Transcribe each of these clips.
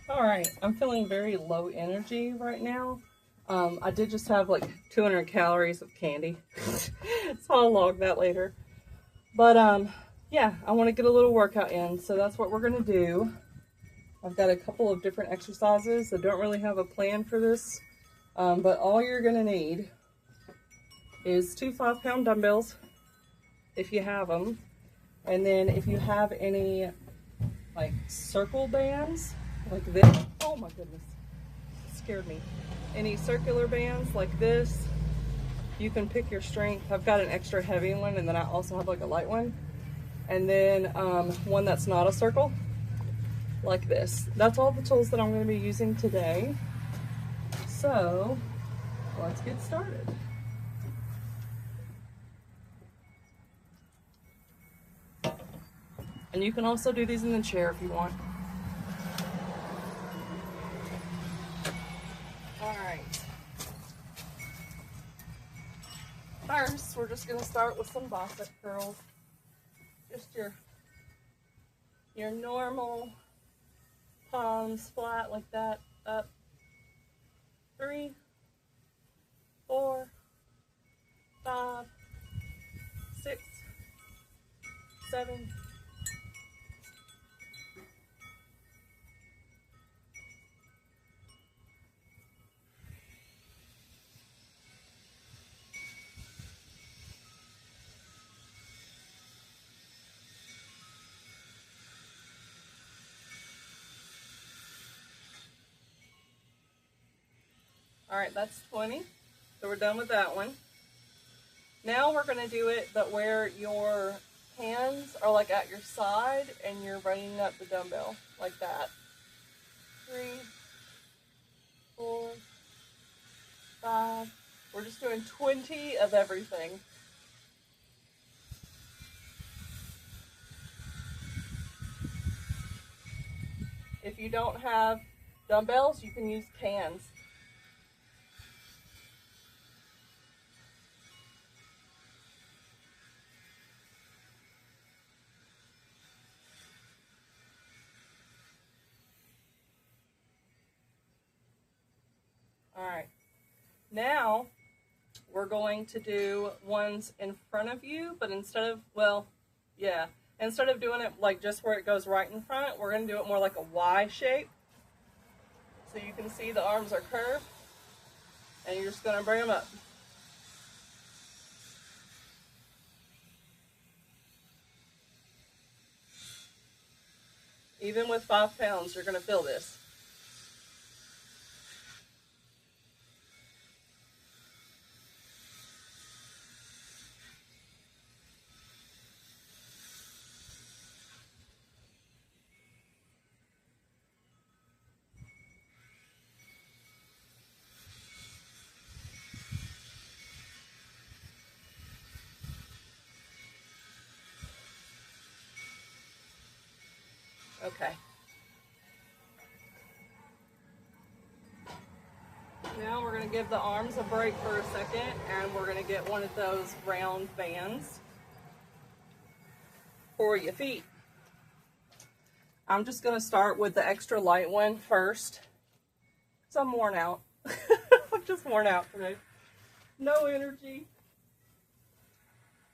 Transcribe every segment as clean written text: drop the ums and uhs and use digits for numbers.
All right, I'm feeling very low energy right now. I did just have like 200 calories of candy, so I'll log that later. But yeah, I want to get a little workout in, so that's what we're gonna do. I've got a couple of different exercises. I don't really have a plan for this, but all you're gonna need is 2 5-pound dumbbells, if you have them, and then if you have any like circle bands, like this. Oh my goodness, it scared me. Any circular bands like this, you can pick your strength. I've got an extra heavy one, and then I also have like a light one, and then one that's not a circle, like this. That's all the tools that I'm going to be using today. So let's get started. And you can also do these in the chair if you want. All right. First, we're just going to start with some bicep curls. Just your normal palms flat like that, up. 3, 4, 5, 6, 7. All right, that's 20. So we're done with that one. Now we're going to do it, but where your hands are like at your side and you're bringing up the dumbbell like that. 3, 4, 5. We're just doing 20 of everything. If you don't have dumbbells, you can use cans. All right, now we're going to do ones in front of you, but instead of, instead of doing it like just where it goes right in front, we're going to do it more like a Y shape. So you can see the arms are curved, and you're just going to bring them up. Even with 5 pounds, you're going to feel this. Okay. Now we're going to give the arms a break for a second, and we're going to get one of those round bands for your feet. I'm just going to start with the extra light one first, because I'm worn out. I'm just worn out today. No energy.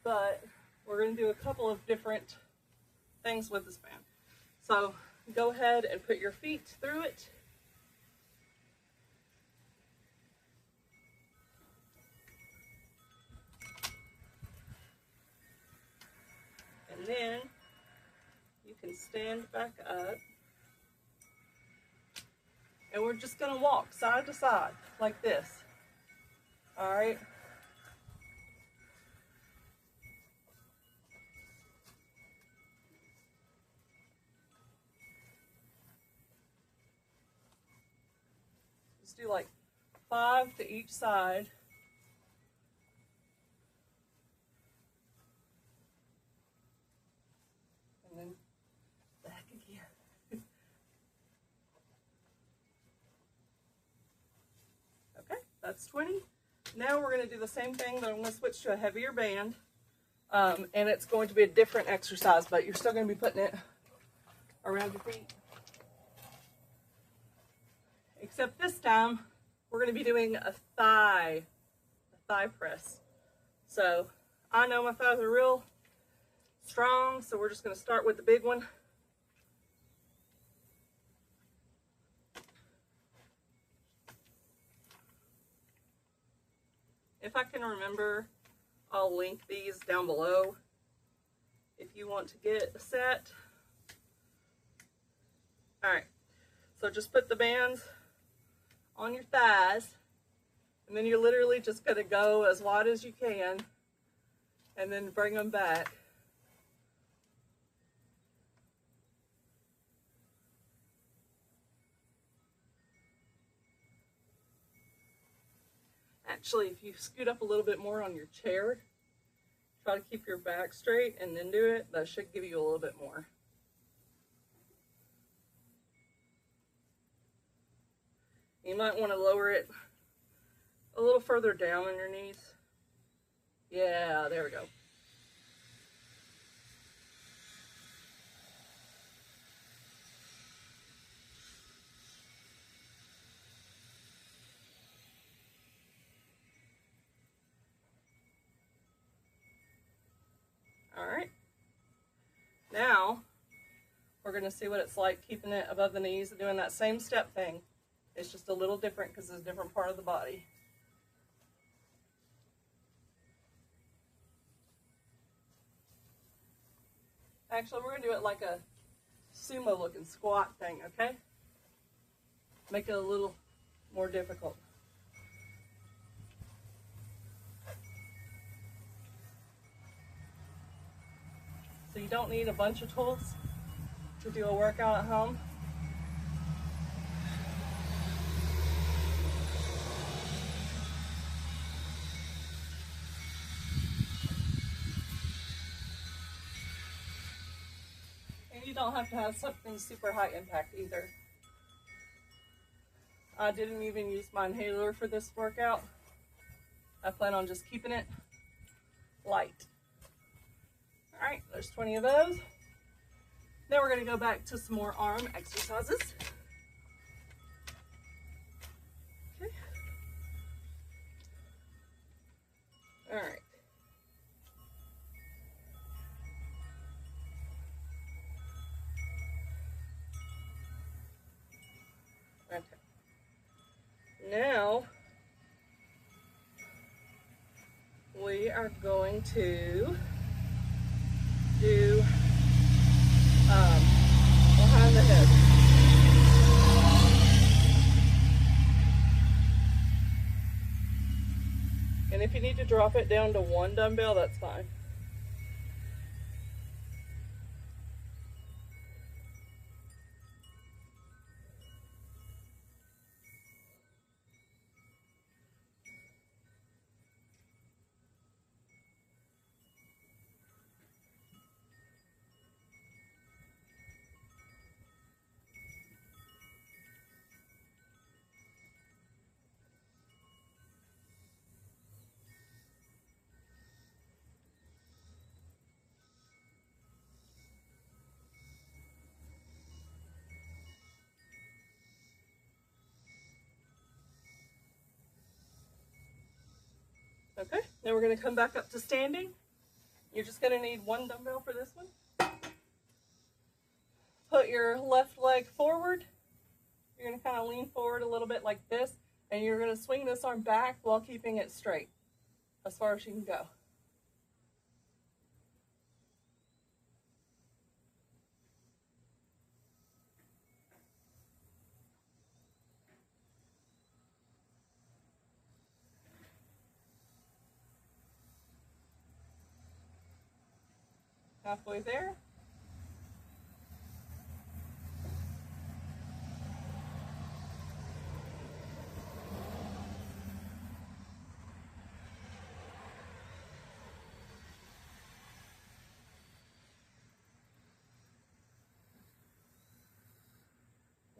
But we're going to do a couple of different things with this band. So go ahead and put your feet through it. And then you can stand back up. And we're just going to walk side to side like this. All right. Just do like 5 to each side. And then back again. Okay, that's 20. Now we're going to do the same thing, but I'm going to switch to a heavier band. And it's going to be a different exercise, but you're still going to be putting it around your feet. Except this time, we're going to be doing a thigh press. So I know my thighs are real strong, so we're just going to start with the big one. If I can remember, I'll link these down below if you want to get a set. All right, so just put the bands on your thighs, and then you're literally just going to go as wide as you can and then bring them back. Actually, if you scoot up a little bit more on your chair, try to keep your back straight and then do it. That should give you a little bit more. You might want to lower it a little further down on your knees. Yeah, there we go. All right. Now, we're going to see what it's like keeping it above the knees and doing that same step thing. It's just a little different because it's a different part of the body. Actually, we're going to do it like a sumo looking squat thing, okay? Make it a little more difficult. So you don't need a bunch of tools to do a workout at home. And you don't have to have something super high impact either. I didn't even use my inhaler for this workout. I plan on just keeping it light. All right, there's 20 of those. Now we're gonna go back to some more arm exercises. Okay. All right. Okay. Now we are going to do behind the head. And if you need to drop it down to one dumbbell, that's fine. Okay, now we're going to come back up to standing. You're just going to need one dumbbell for this one. Put your left leg forward. You're going to kind of lean forward a little bit like this, and you're going to swing this arm back while keeping it straight as far as you can go. Halfway there.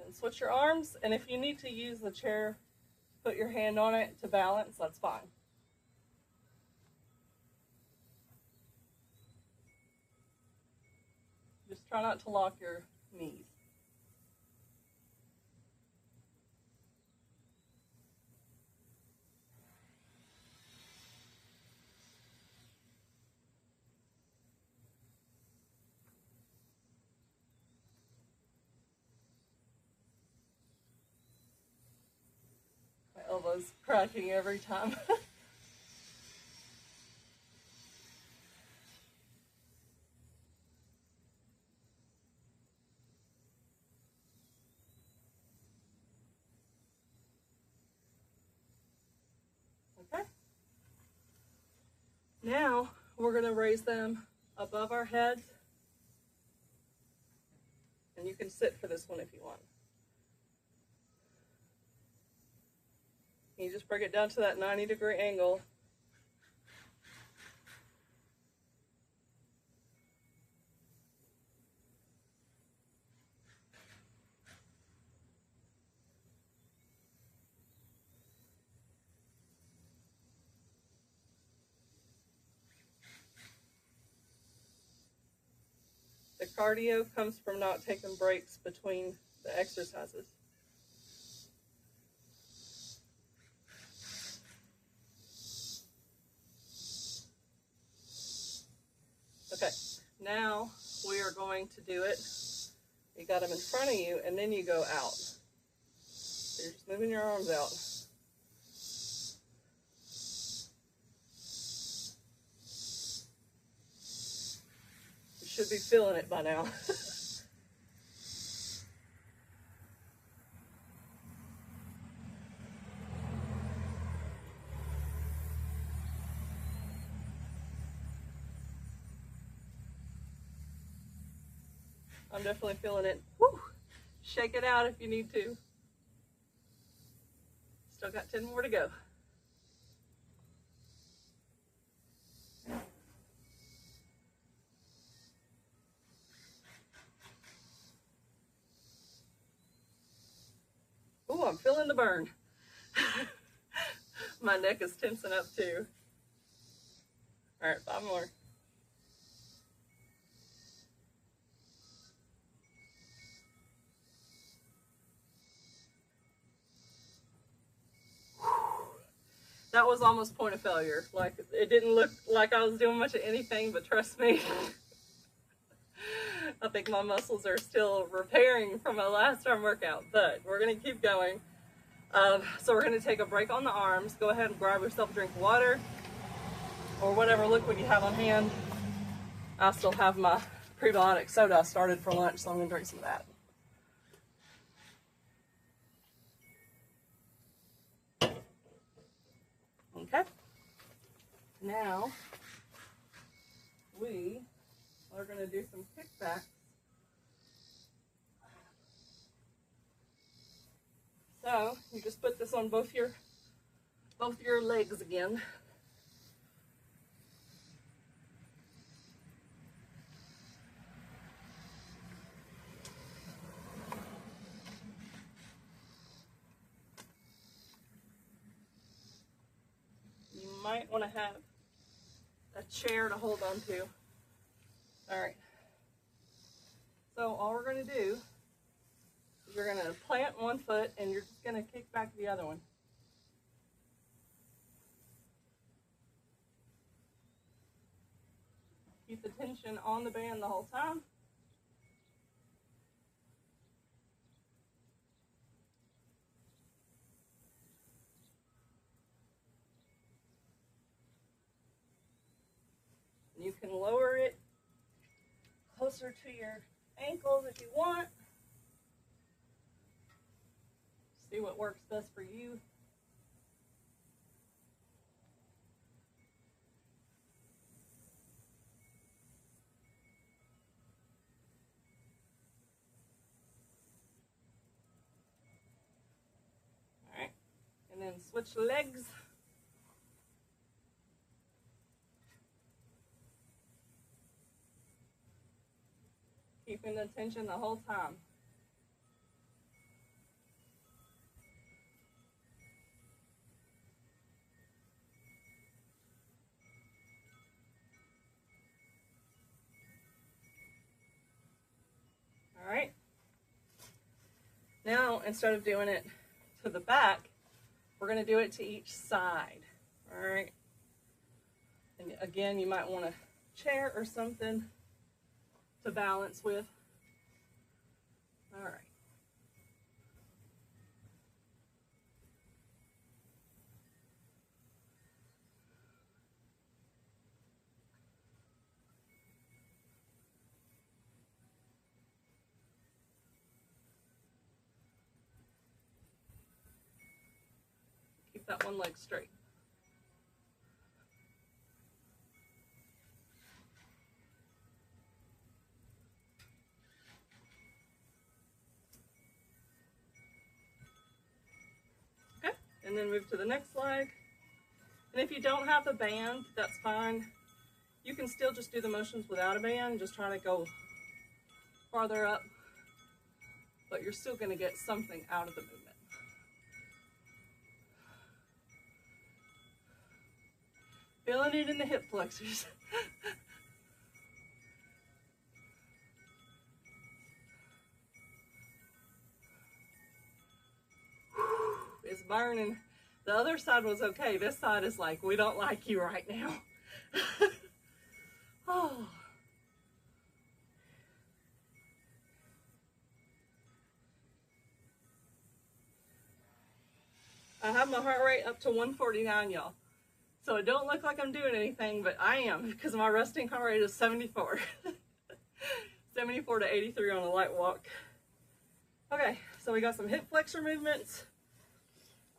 And switch your arms, and if you need to use the chair, put your hand on it to balance, that's fine. Just try not to lock your knees. elbows cracking every time. Okay. Now we're going to raise them above our heads. And you can sit for this one if you want. You just bring it down to that 90-degree angle. The cardio comes from not taking breaks between the exercises. Okay, now we are going to do it. You got them in front of you, and then you go out. So you're just moving your arms out. You should be feeling it by now. I'm definitely feeling it. Woo! Shake it out if you need to. Still got 10 more to go. Ooh, I'm feeling the burn. My neck is tensing up too. All right, 5 more. That was almost point of failure. Like, it didn't look like I was doing much of anything, but trust me, I think my muscles are still repairing from my last arm workout, but we're gonna keep going. So we're gonna take a break on the arms. Go ahead and grab yourself a drink of water or whatever liquid you have on hand. I still have my prebiotic soda I started for lunch, so I'm gonna drink some of that. Okay, now we are going to do some kickbacks. So you just put this on both your legs again. Might want to have a chair to hold on to. All right. So all we're going to do is you're going to plant one foot and you're just going to kick back the other one. Keep the tension on the band the whole time. You can lower it closer to your ankles if you want. See what works best for you. All right, and then switch legs. Keeping the tension the whole time. All right. Now, instead of doing it to the back, we're going to do it to each side. All right. And again, you might want a chair or something to balance with. All right. that one leg straight. Okay, and then move to the next leg. And if you don't have the band, that's fine. You can still just do the motions without a band, just trying to go farther up, but you're still going to get something out of the movement. Feeling it in the hip flexors. It's burning. The other side was okay. This side is like, we don't like you right now. Oh. I have my heart rate up to 149, y'all. So it don't look like I'm doing anything, but I am, because my resting heart rate is 74. 74 to 83 on a light walk. Okay, so we got some hip flexor movements.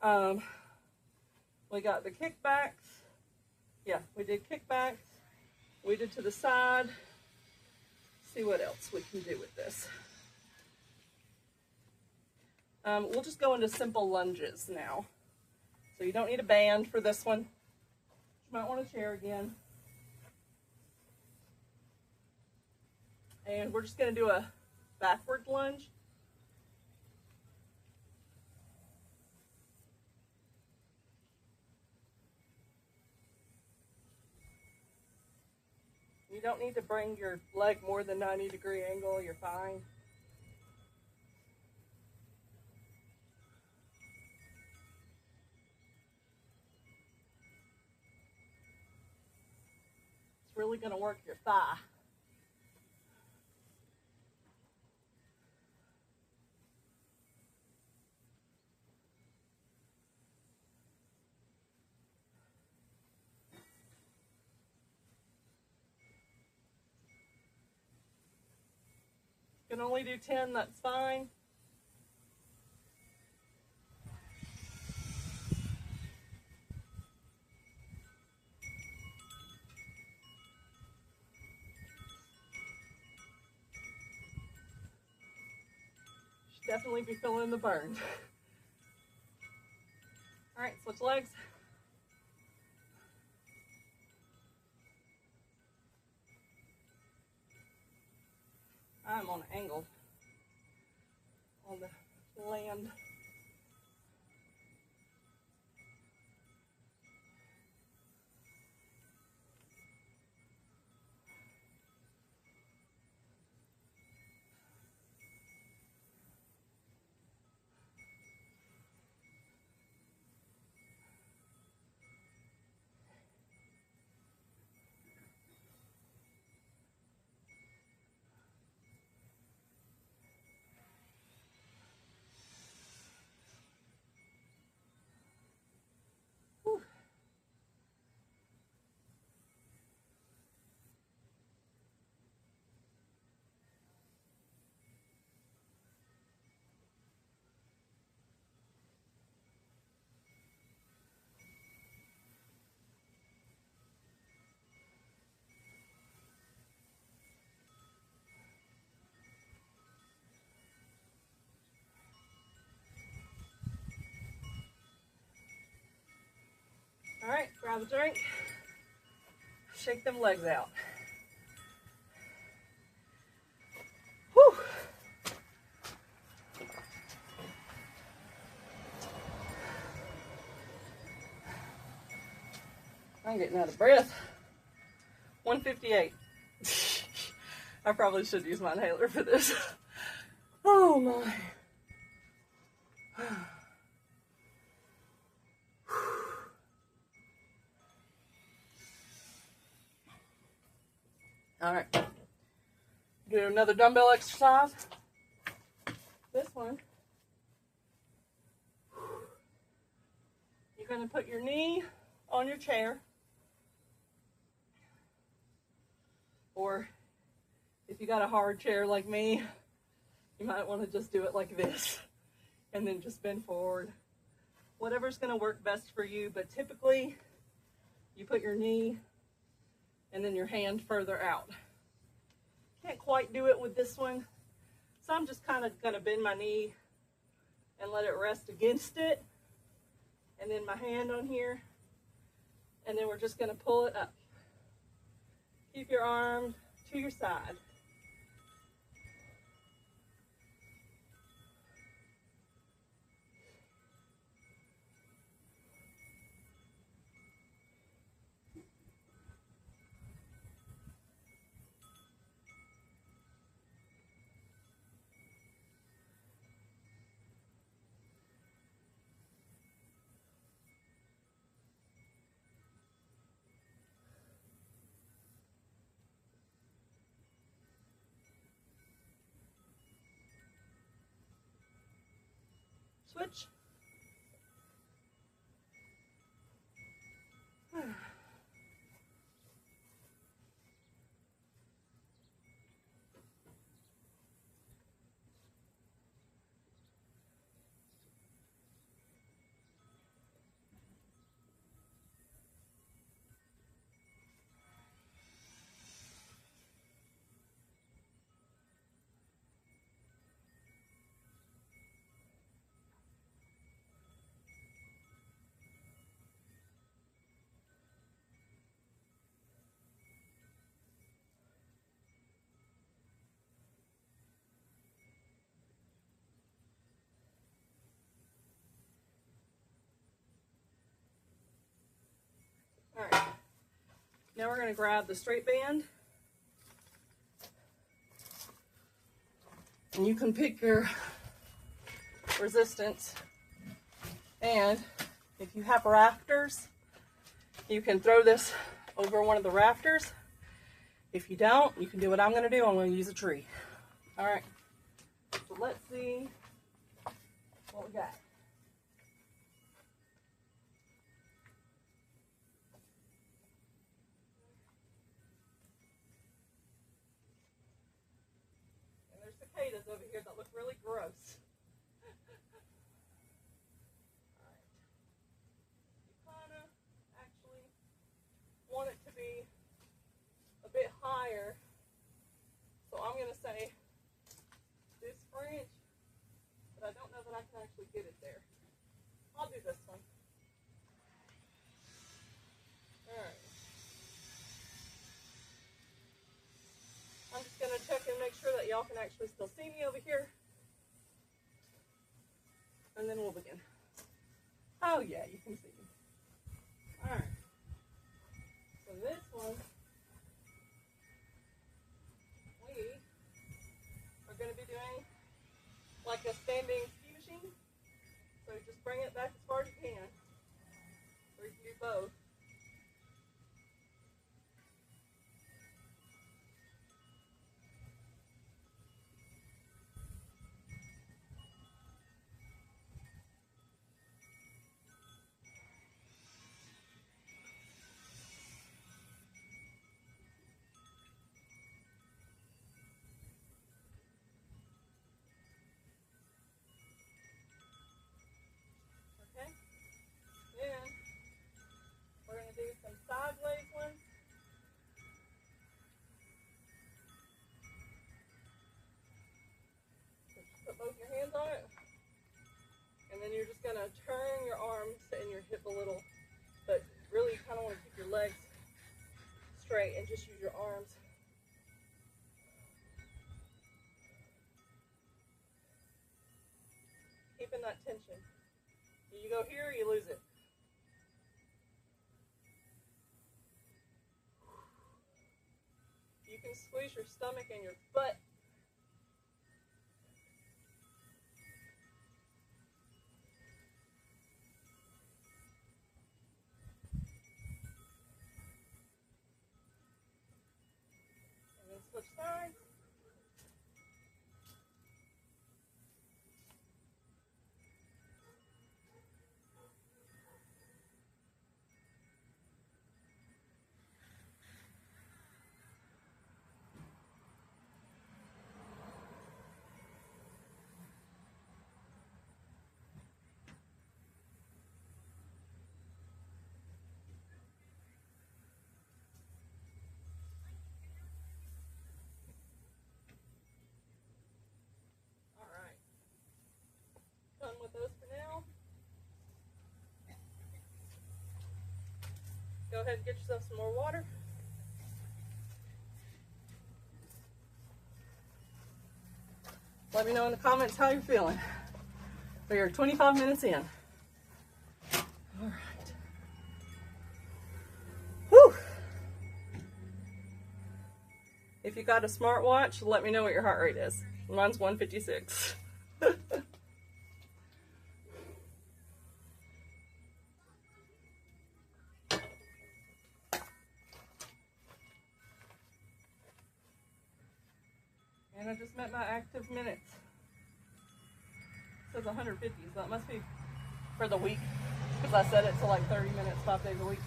We got the kickbacks. Yeah, we did kickbacks. We did to the side. See what else we can do with this. We'll just go into simple lunges now. So you don't need a band for this one. You might want a chair again. And we're just going to do a backward lunge. You don't need to bring your leg more than 90-degree angle. You're fine. It's really going to work your thigh. You can only do 10, that's fine. Should definitely be feeling the burn. All right, switch legs. I'm on an angle on the land. All right, grab a drink, shake them legs out. Whew. I'm getting out of breath. 158. I probably should use my inhaler for this. Oh my. All right, do another dumbbell exercise. This one, you're going to put your knee on your chair, or if you got a hard chair like me, you might want to just do it like this, and then just bend forward whatever's going to work best for you, but typically you put your knee and then your hand further out. Can't quite do it with this one, so I'm just kind of going to bend my knee and let it rest against it, and then my hand on here, and then we're just going to pull it up. Keep your arm to your side. Switch. All right, now we're going to grab the straight band, and you can pick your resistance, and if you have rafters, you can throw this over one of the rafters. If you don't, you can do what I'm going to do. I'm going to use a tree. All right, so let's see what we got. Cicadas over here that look really gross. Alright. You kind of actually want it to be a bit higher. So I'm going to say this branch, but I don't know that I can actually get it there. I'll do this one. Alright. I'm just going to check and make sure that y'all can actually still see me over here. And then we'll begin. Oh yeah, you can see me. Alright. So this one, we are going to be doing like a standing ski machine. So just bring it back as far as you can. Or you can do both. Sideways ones. So just put both your hands on it, and then you're just going to turn your arms and your hip a little, but really you kind of want to keep your legs straight and just use your arms. Keeping that tension. You go here, you lose it. You can squeeze your stomach and your butt. And then switch sides. Go ahead and get yourself some more water. Let me know in the comments how you're feeling. We are 25 minutes in. All right. Whew. If you got a smartwatch, let me know what your heart rate is. Mine's 156. And I just met my active minutes. It says 150, so that must be for the week, because I set it to like 30 minutes, 5 days a week.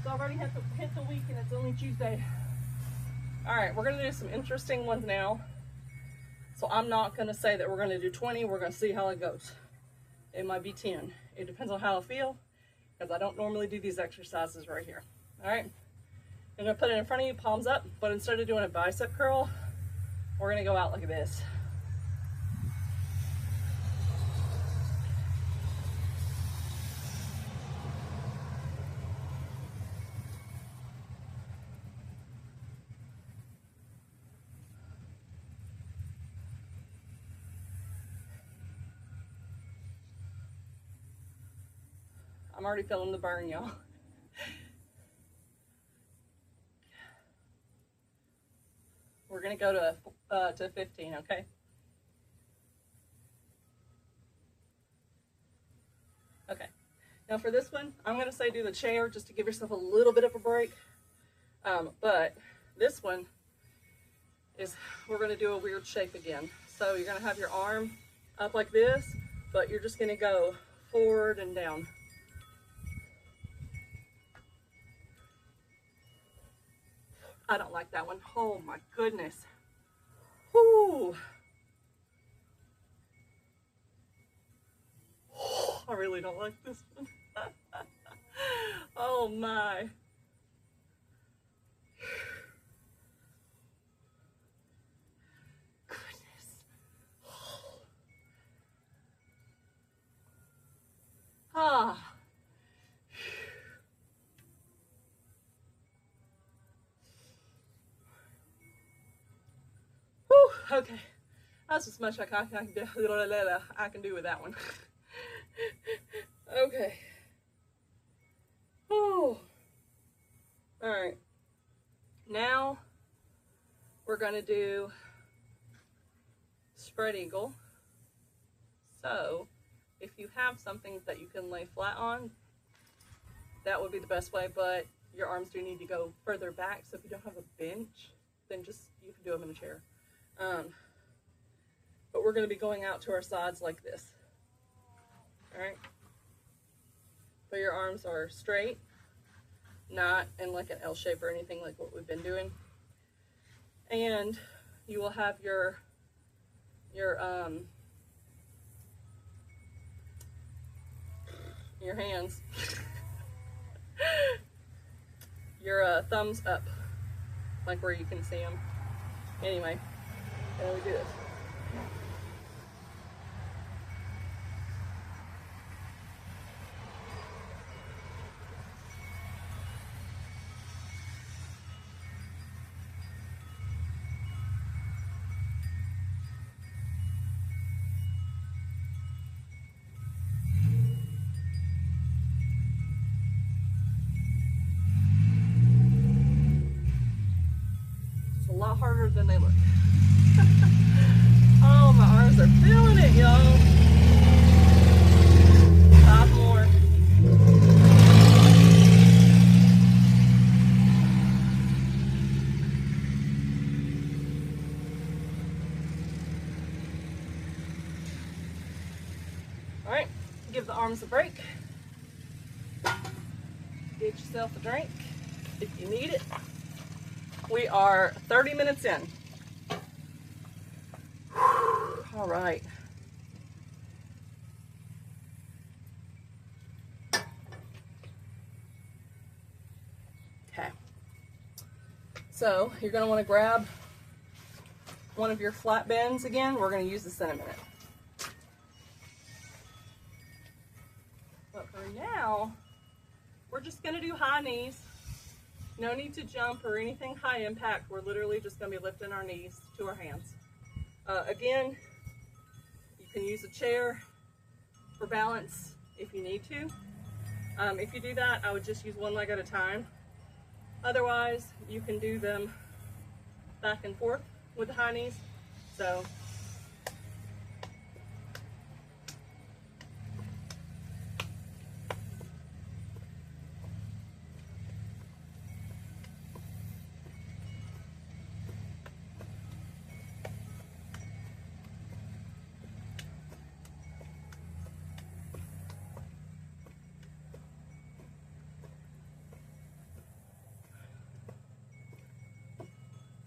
So I've already hit the week, and it's only Tuesday. All right, we're gonna do some interesting ones now. So I'm not gonna say that we're gonna do 20, we're gonna see how it goes. It might be 10. It depends on how I feel, because I don't normally do these exercises right here. All right, I'm gonna put it in front of you, palms up, but instead of doing a bicep curl, we're gonna go out like this. I'm already feeling the burn, y'all. We're gonna go to 15, okay? Okay. Now for this one, I'm gonna say do the chair just to give yourself a little bit of a break. But this one is, we're gonna do a weird shape again. So you're gonna have your arm up like this, but you're just gonna go forward and down. I don't like that one. Oh my goodness. Whoo. I really don't like this one. Oh my. Goodness. Ah. Okay, that's as much I can do with that one. Okay. Oh. All right. Now we're gonna do spread eagle. So if you have something that you can lay flat on, that would be the best way, but your arms do need to go further back. So if you don't have a bench, then just, you can do them in a chair. But we're going to be going out to our sides like this. All right. But your arms are straight, not in like an L shape or anything like what we've been doing. And you will have your hands, your thumbs up, like where you can see them. Anyway. And we do this. It's a lot harder than they look. Oh, my arms are feeling it, y'all. 5 more. All right, give the arms a break. Get yourself a drink if you need it. We are 30 minutes in. All right. Okay. So you're going to want to grab one of your flat bends again. We're going to use this in a minute. But for now, we're we're just gonna do high knees. No need to jump or anything high impact. We're literally just gonna be lifting our knees to our hands. Again, you can use a chair for balance if you need to. If you do that, I would just use one leg at a time. Otherwise, you can do them back and forth with the high knees. So,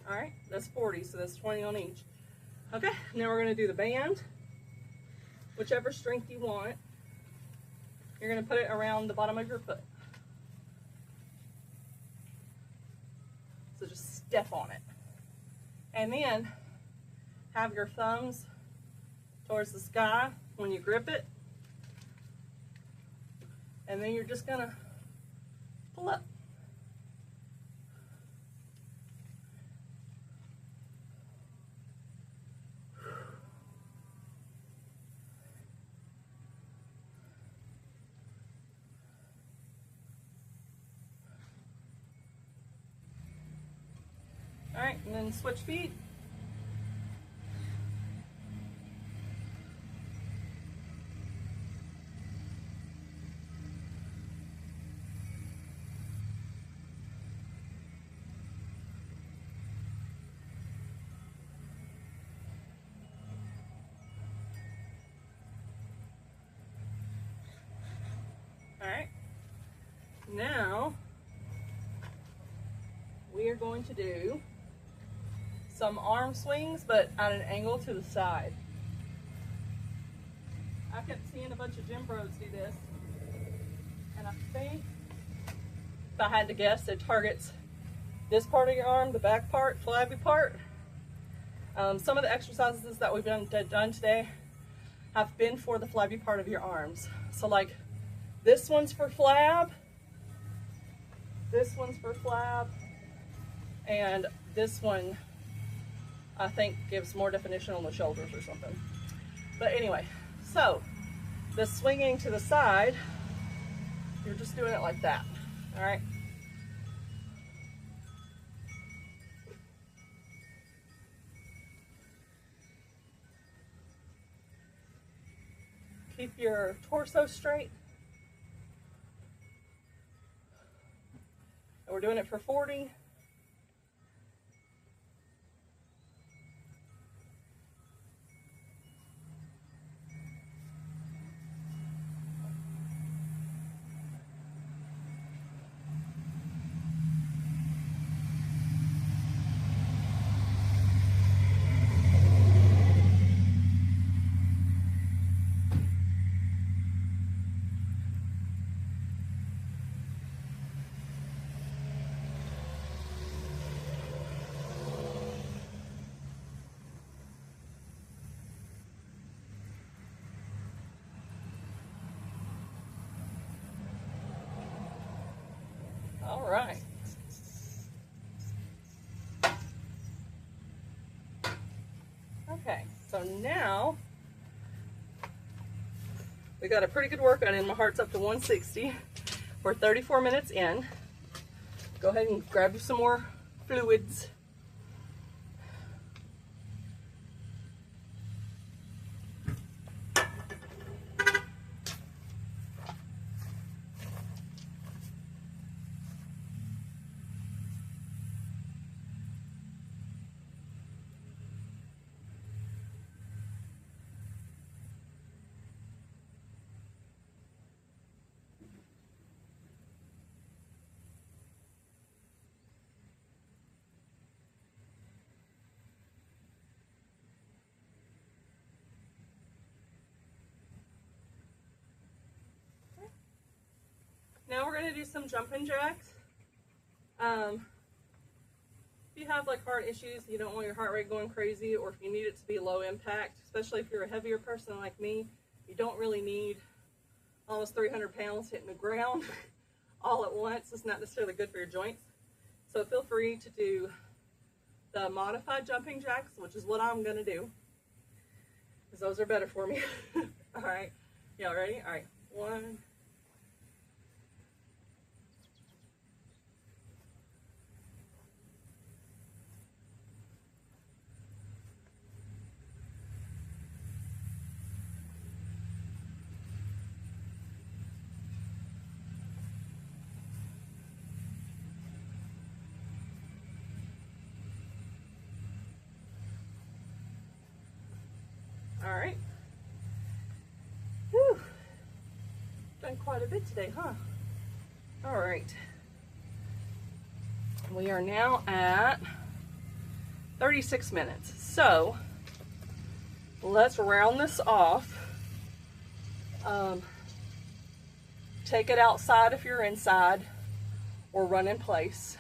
all right, that's 40, so that's 20 on each. Okay, now we're gonna do the band. Whichever strength you want, you're gonna put it around the bottom of your foot. So just step on it. And then have your thumbs towards the sky when you grip it. And then you're just gonna pull up. All right, and then switch feet. All right, now we are going to do some arm swings, but at an angle to the side. I kept seeing a bunch of gym bros do this, and I think, if I had to guess, it targets this part of your arm, the back part, flabby part. Some of the exercises that we've done today have been for the flabby part of your arms. So like, this one's for flab, this one's for flab, and this one I think gives more definition on the shoulders or something. But anyway, so the swinging to the side, you're just doing it like that, all right? Keep your torso straight. And we're doing it for 40. All right. Okay, so now we got a pretty good workout in. My heart's up to 160. We're 34 minutes in. Go ahead and grab you some more fluids. Now we're going to do some jumping jacks. If you have like heart issues, you don't want your heart rate going crazy, or if you need it to be low impact, especially if you're a heavier person like me, you don't really need almost 300 pounds hitting the ground. all at once is not necessarily good for your joints. So feel free to do the modified jumping jacks, which is what I'm gonna do, because those are better for me. All right, y'all ready? All right, 1. All right. Whew. Done quite a bit today, huh? All right. We are now at 36 minutes. So let's round this off. Take it outside if you're inside, or run in place.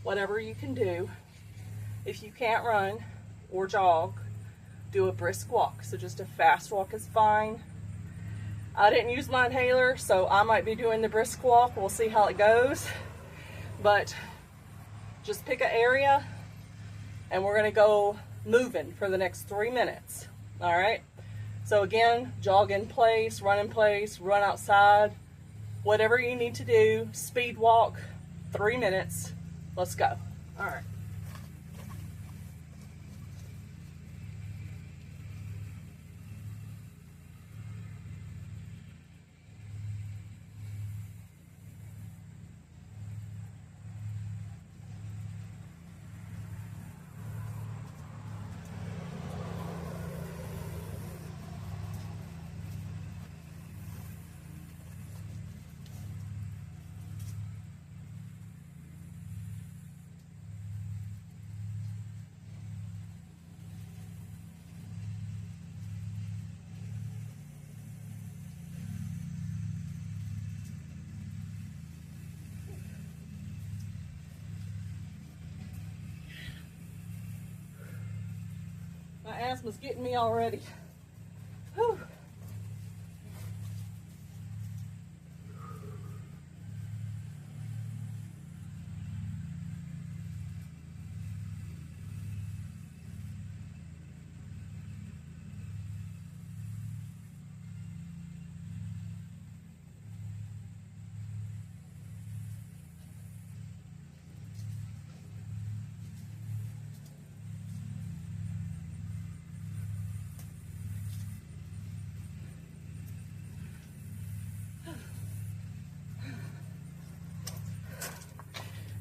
Whatever you can do. If you can't run or jog, do a brisk walk. So just a fast walk is fine. I didn't use my inhaler, so I might be doing the brisk walk. We'll see how it goes. But just pick an area and we're gonna go moving for the next 3 minutes. All right? So again, jog in place, run outside, whatever you need to do, speed walk, 3 minutes. Let's go. All right. My asthma's getting me already. Whew.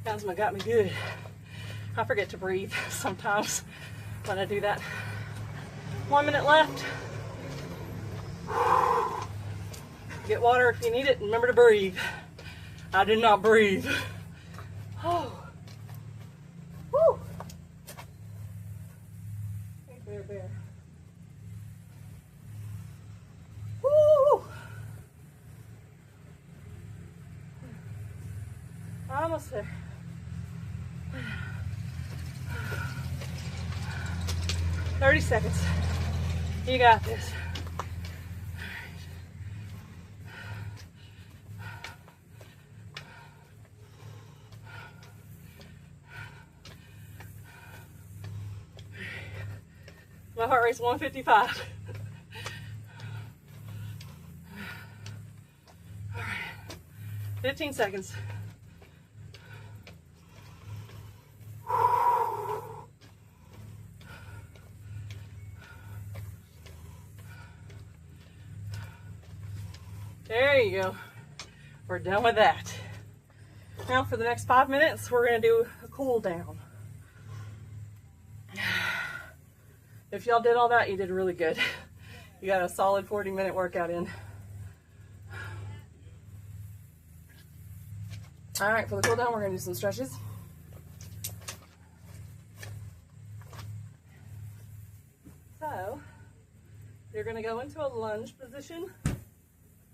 Asthma got me good. I forget to breathe sometimes when I do that. 1 minute left. Get water if you need it, and remember to breathe. I did not breathe. Oh. Woo. Hey, bear. Woo. Almost there. 30 seconds. You got this. My heart rate's 155. All right. 15 seconds. There you go. We're done with that. Now for the next 5 minutes, we're going to do a cool down. If y'all did all that, you did really good. You got a solid 40-minute workout in. All right, for the cool down, we're going to do some stretches. So, you're going to go into a lunge position,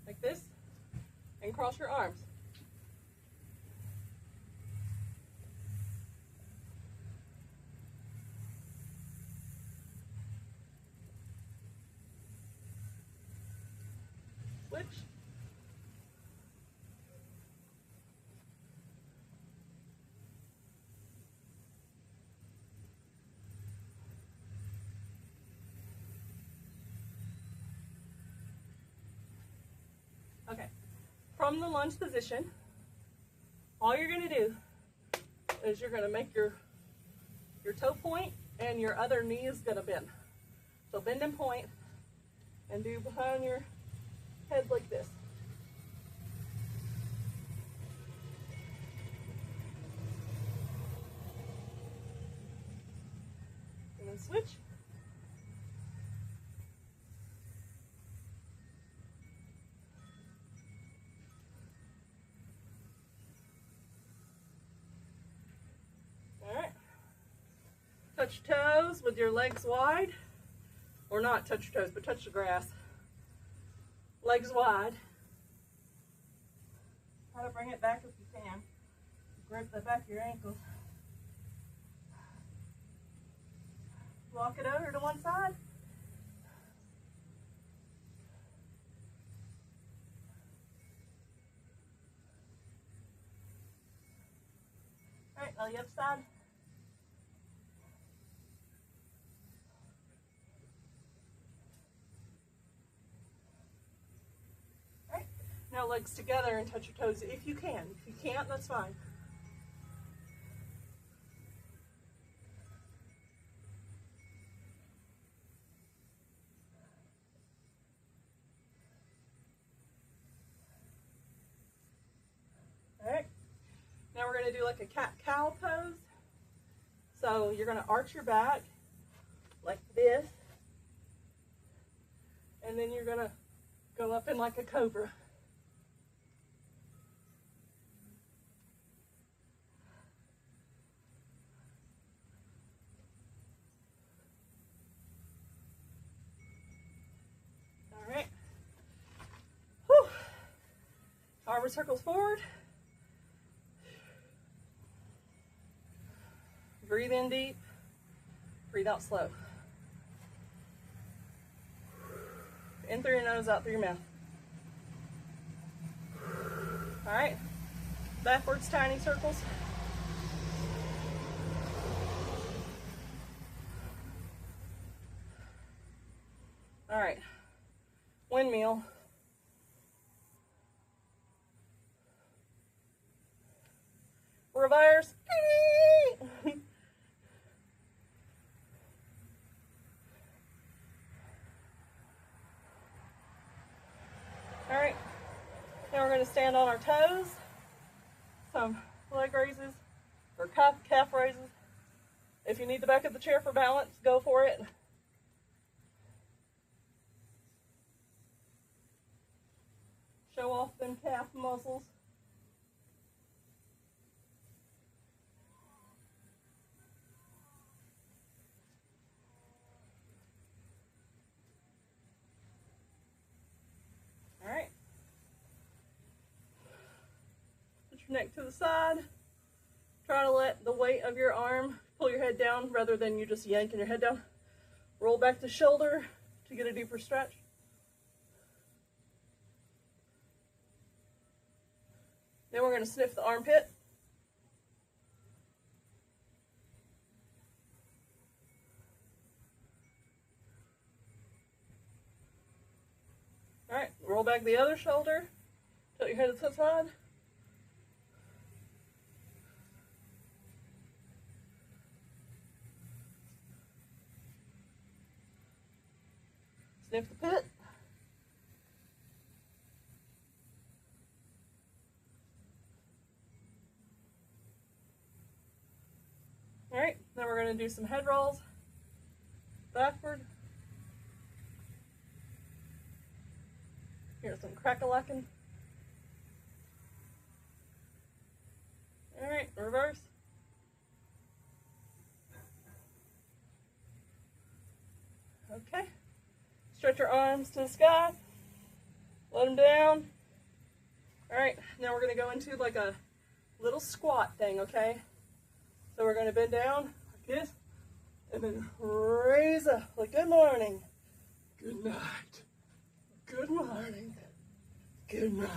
like this, and cross your arms. Switch. Okay, from the lunge position, all you're gonna do is you're gonna make your toe point and your other knee is gonna bend. So bend and point and do behind your head like this. And then switch. All right. Touch your toes with your legs wide. Or not touch your toes, but touch the grass. Legs wide. Try to bring it back if you can. Grip the back of your ankles. Walk it over to one side. All right, now the other side. All right, now legs together and touch your toes if you can. If you can't, that's fine. All right, now we're going to do like a cat-cow pose. So you're going to arch your back like this, and then you're going to go up in like a cobra. All right. Whew. Arm circles forward. Breathe in deep, breathe out slow. In through your nose, out through your mouth. All right, backwards tiny circles. All right, windmill. Reverse. All right, now we're going to stand on our toes, some leg raises or calf raises. If you need the back of the chair for balance, go for it. Show off them calf muscles. All right. Put your neck to the side. Try to let the weight of your arm pull your head down rather than you just yanking your head down. Roll back the shoulder to get a deeper stretch. Then we're going to sniff the armpit. All right, roll back the other shoulder. Tilt your head to the side. Sniff the pit. All right, now we're going to do some head rolls. Backward. Here's some crack-a-lackin'. All right, reverse. Okay. Stretch your arms to the sky. Let them down. All right, now we're going to go into like a little squat thing, okay? So we're going to bend down like this and then raise up like good morning, good night, good morning, good night.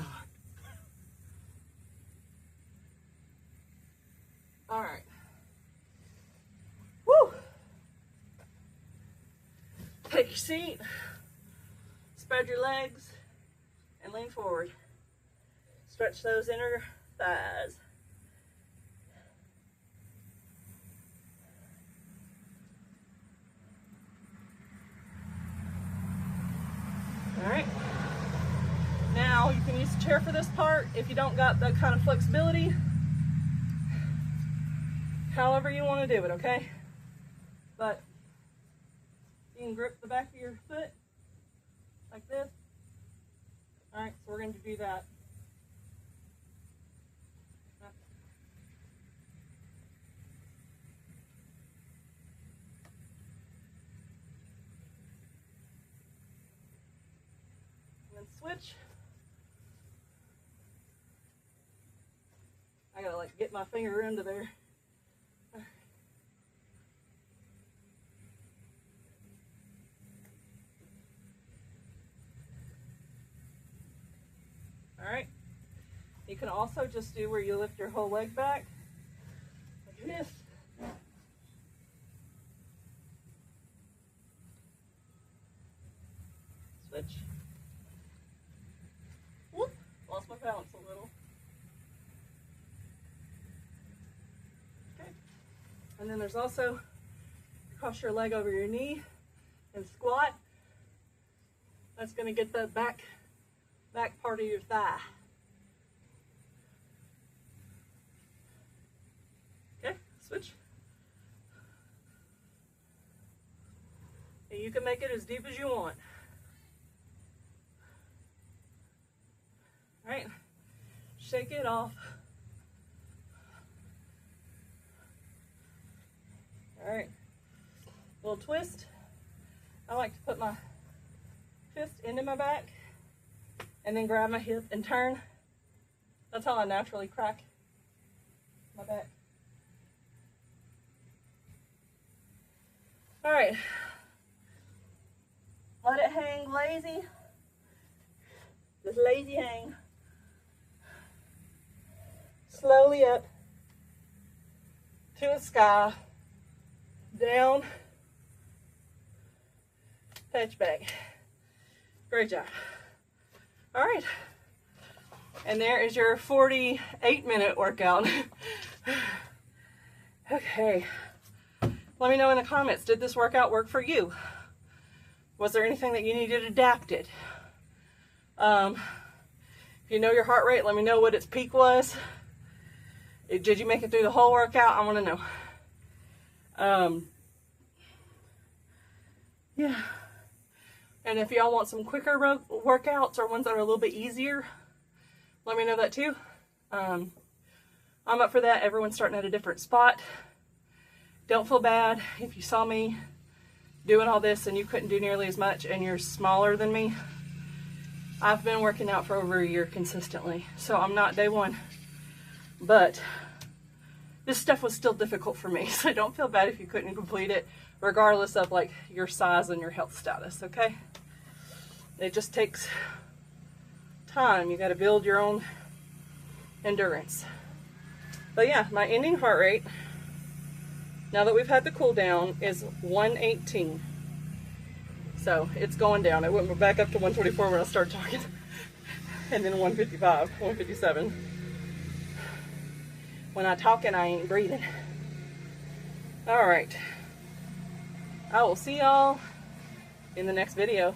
All right. Woo! Take your seat, spread your legs, and lean forward. Stretch those inner thighs. All right. Now you can use the chair for this part if you don't got that kind of flexibility. However you want to do it, okay? But you can grip the back of your foot like this. All right, so we're going to do that. And then switch. I gotta like get my finger into there. All right. You can also just do where you lift your whole leg back like this. Switch. Whoop, lost my balance a little. Okay. And then there's also cross your leg over your knee and squat. That's going to get the back part of your thigh. Okay, switch. And you can make it as deep as you want. All right, shake it off. All right, little twist. I like to put my fist into my back and then grab my hip and turn. That's how I naturally crack my back. All right, let it hang lazy. Just lazy hang. Slowly up to the sky, down, touch back. Great job. All right, and there is your 48-minute workout. Okay, let me know in the comments, did this workout work for you? Was there anything that you needed adapted? If you know your heart rate, let me know what its peak was. Did you make it through the whole workout? I want to know. Yeah. And if y'all want some quicker workouts or ones that are a little bit easier, let me know that too. I'm up for that. Everyone's starting at a different spot. Don't feel bad if you saw me doing all this and you couldn't do nearly as much and you're smaller than me. I've been working out for over a year consistently, so I'm not day one. But this stuff was still difficult for me, so don't feel bad if you couldn't complete it, regardless of like your size and your health status, okay? It just takes time. You got to build your own endurance. But yeah, my ending heart rate, now that we've had the cool down, is 118. So it's going down. It went back up to 124 when I started talking. And then 155, 157. When I talking, I ain't breathing. All right. I will see y'all in the next video.